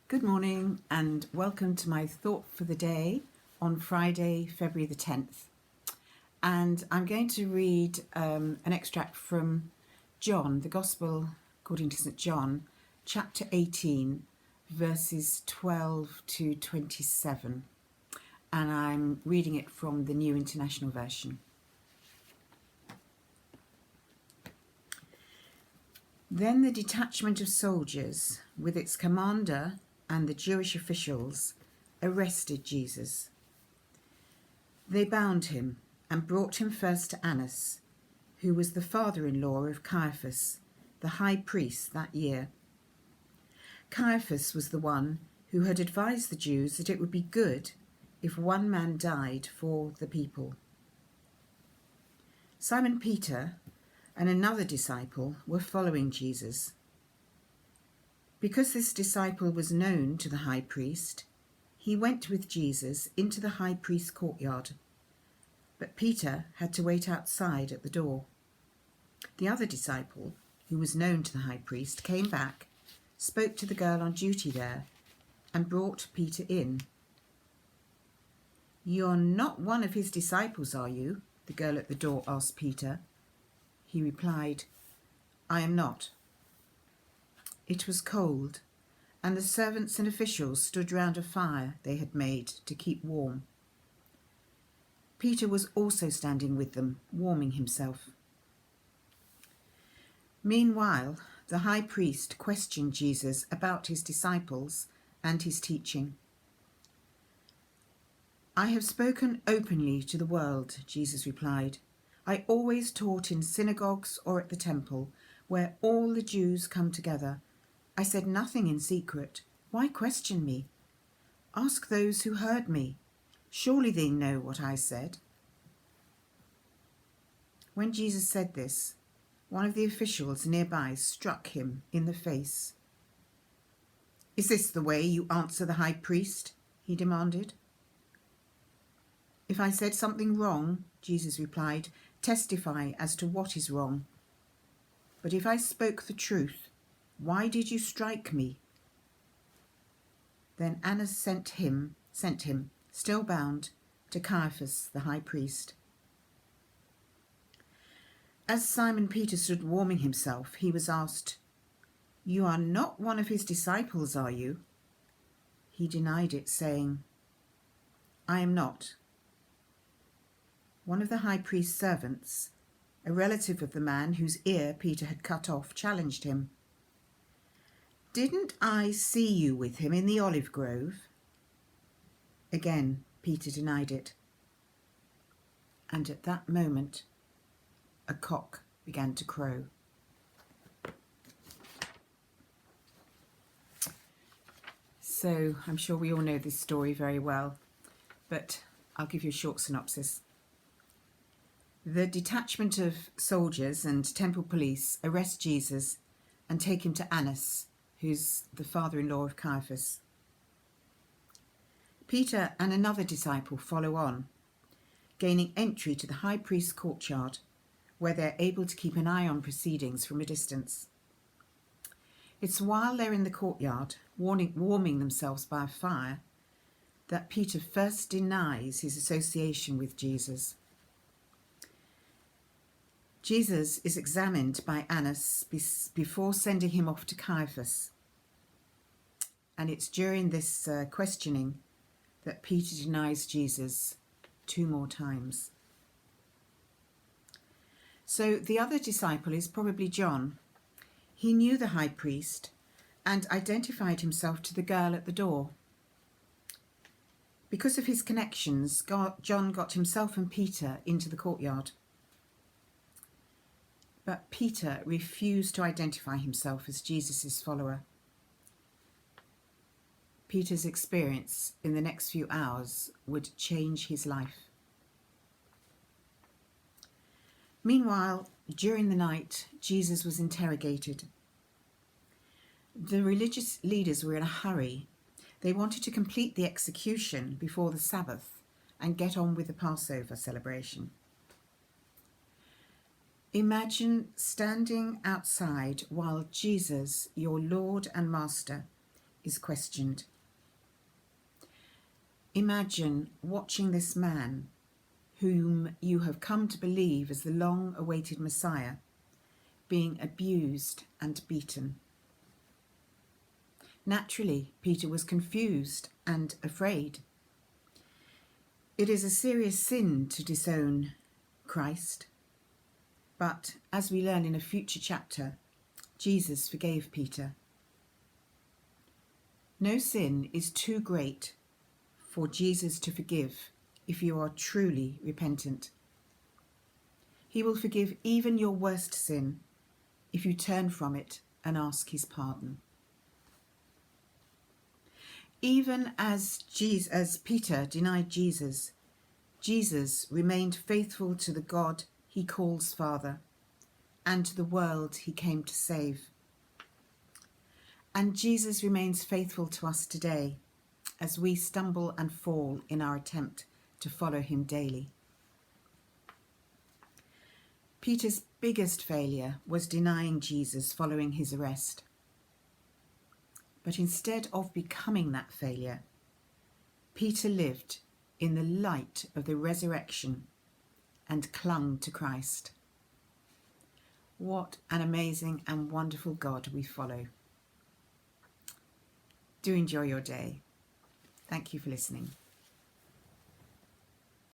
Good morning and welcome to my thought for the day on Friday, February the 10th. And I'm going to read an extract from John, the Gospel according to St. John, chapter 18, verses 12 to 27. And I'm reading it from the New International Version. Then the detachment of soldiers, with its commander and the Jewish officials, arrested Jesus. They bound him and brought him first to Annas, who was the father-in-law of Caiaphas, the high priest that year. Caiaphas was the one who had advised the Jews that it would be good if one man died for the people. Simon Peter and another disciple were following Jesus. Because this disciple was known to the high priest, he went with Jesus into the high priest's courtyard, but Peter had to wait outside at the door. The other disciple, who was known to the high priest, came back, spoke to the girl on duty there, and brought Peter in. "You're not one of his disciples, are you?" the girl at the door asked Peter. He replied, "I am not." It was cold, and the servants and officials stood round a fire they had made to keep warm. Peter was also standing with them, warming himself. Meanwhile, the high priest questioned Jesus about his disciples and his teaching. "I have spoken openly to the world," Jesus replied. "I always taught in synagogues or at the temple, where all the Jews come together. I said nothing in secret. Why question me? Ask those who heard me. Surely they know what I said." When Jesus said this, one of the officials nearby struck him in the face. "Is this the way you answer the high priest?" he demanded. "If I said something wrong," Jesus replied, "testify as to what is wrong. But if I spoke the truth, why did you strike me?" Then Annas sent him, still bound, to Caiaphas the high priest. As Simon Peter stood warming himself, he was asked, "You are not one of his disciples, are you?" He denied it, saying, "I am not." One of the high priest's servants, a relative of the man whose ear Peter had cut off, challenged him. "Didn't I see you with him in the olive grove?" Again, Peter denied it. And at that moment, a cock began to crow. So I'm sure we all know this story very well, but I'll give you a short synopsis. The detachment of soldiers and temple police arrest Jesus and take him to Annas, who's the father-in-law of Caiaphas. Peter and another disciple follow on, gaining entry to the high priest's courtyard, where they're able to keep an eye on proceedings from a distance. It's while they're in the courtyard, warming themselves by a fire, that Peter first denies his association with Jesus. Jesus is examined by Annas before sending him off to Caiaphas. And it's during this questioning that Peter denies Jesus 2 more times. So the other disciple is probably John. He knew the high priest and identified himself to the girl at the door. Because of his connections, John got himself and Peter into the courtyard. But Peter refused to identify himself as Jesus' follower. Peter's experience in the next few hours would change his life. Meanwhile, during the night, Jesus was interrogated. The religious leaders were in a hurry. They wanted to complete the execution before the Sabbath and get on with the Passover celebration. Imagine standing outside while Jesus, your Lord and Master, is questioned. Imagine watching this man, whom you have come to believe as the long-awaited Messiah, being abused and beaten. Naturally, Peter was confused and afraid. It is a serious sin to disown Christ, but as we learn in a future chapter, Jesus forgave Peter. No sin is too great for Jesus to forgive if you are truly repentant. He will forgive even your worst sin if you turn from it and ask his pardon. Even as Peter denied Jesus, Jesus remained faithful to the God he calls Father and to the world he came to save. And Jesus remains faithful to us today as we stumble and fall in our attempt to follow him daily. Peter's biggest failure was denying Jesus following his arrest. But instead of becoming that failure, Peter lived in the light of the resurrection and clung to Christ. What an amazing and wonderful God we follow. Do enjoy your day. Thank you for listening.